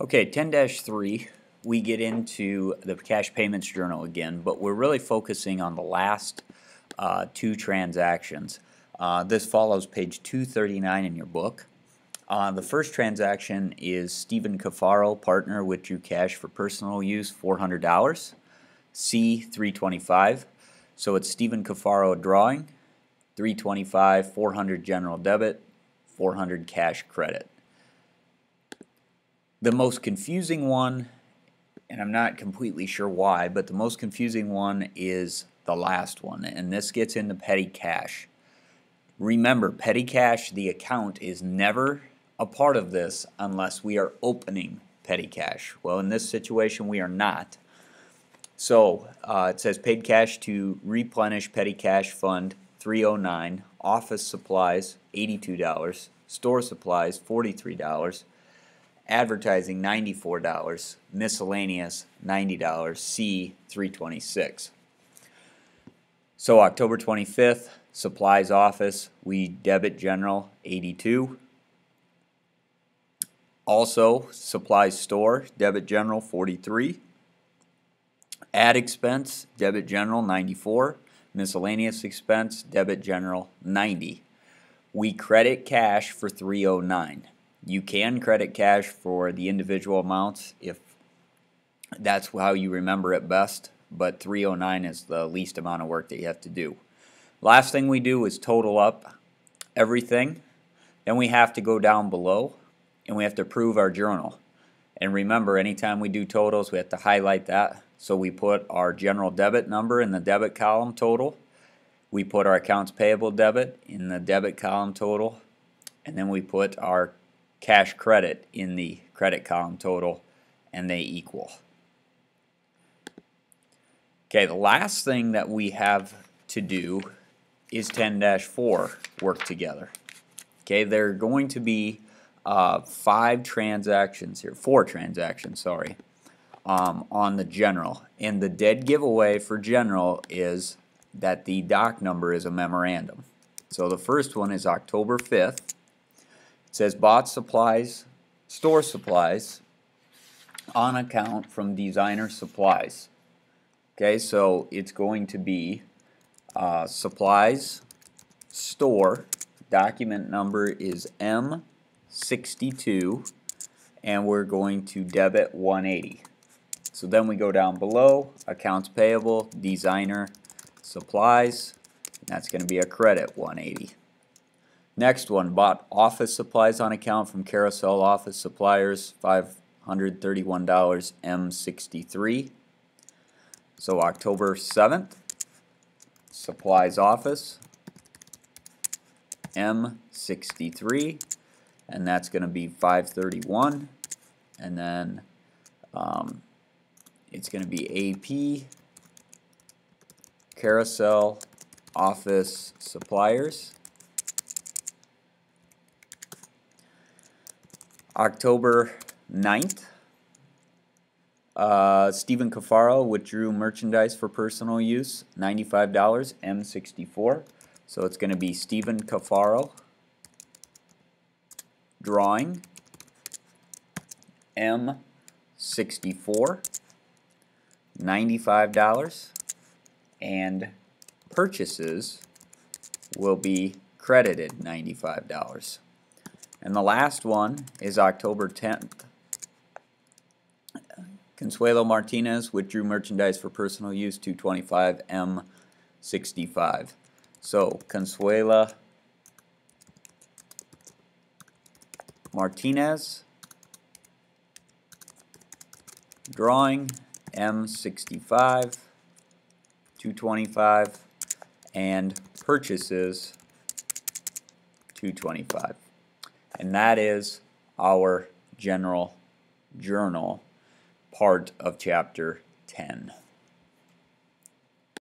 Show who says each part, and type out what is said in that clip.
Speaker 1: Okay, 10-3, we get into the cash payments journal again, but we're really focusing on the last two transactions. This follows page 239 in your book. The first transaction is Stephen Cafaro, partner, withdrew cash for personal use, $400, C325. So it's Stephen Cafaro drawing, 325, 400 general debit, 400 cash credit. The most confusing one, and I'm not completely sure why, but the most confusing one is the last one, and this gets into petty cash. Remember, petty cash, the account, is never a part of this unless we are opening petty cash. Well, in this situation, we are not. So it says paid cash to replenish petty cash fund 309, office supplies $82, store supplies $43, advertising $94, miscellaneous $90, C 326. So October 25th, supplies office, we debit general 82. Also supplies store, debit general 43. Ad expense, debit general 94. Miscellaneous expense, debit general 90. We credit cash for 309. You can credit cash for the individual amounts if that's how you remember it best, but 309 is the least amount of work that you have to do. Last thing we do is total up everything. Then we have to go down below and we have to approve our journal. And remember, anytime we do totals, we have to highlight that. So we put our general debit number in the debit column total. We put our accounts payable debit in the debit column total. And then we put our cash credit in the credit column total, and they equal. Okay, the last thing that we have to do is 10-4 work together. Okay, there are going to be four transactions, sorry, on the general. And the dead giveaway for general is that the doc number is a memorandum. So the first one is October 5th. It says bought supplies, store supplies on account from designer supplies. Okay, so it's going to be supplies, store, document number is M62, and we're going to debit 180. So then we go down below, accounts payable, designer supplies, and that's going to be a credit 180. Next one, bought office supplies on account from Carousel Office Suppliers, $531, M63. So October 7th, supplies office, M63, and that's going to be 531, and then it's going to be AP, Carousel Office Suppliers. October 9th, Stephen Cafaro withdrew merchandise for personal use, $95, M64. So it's going to be Stephen Cafaro drawing, M64, $95, and purchases will be credited $95. And the last one is October 10th. Consuelo Martinez withdrew merchandise for personal use, $225, M65. So Consuela Martinez drawing, M65, $225, and purchases $225. And that is our general journal part of chapter 10.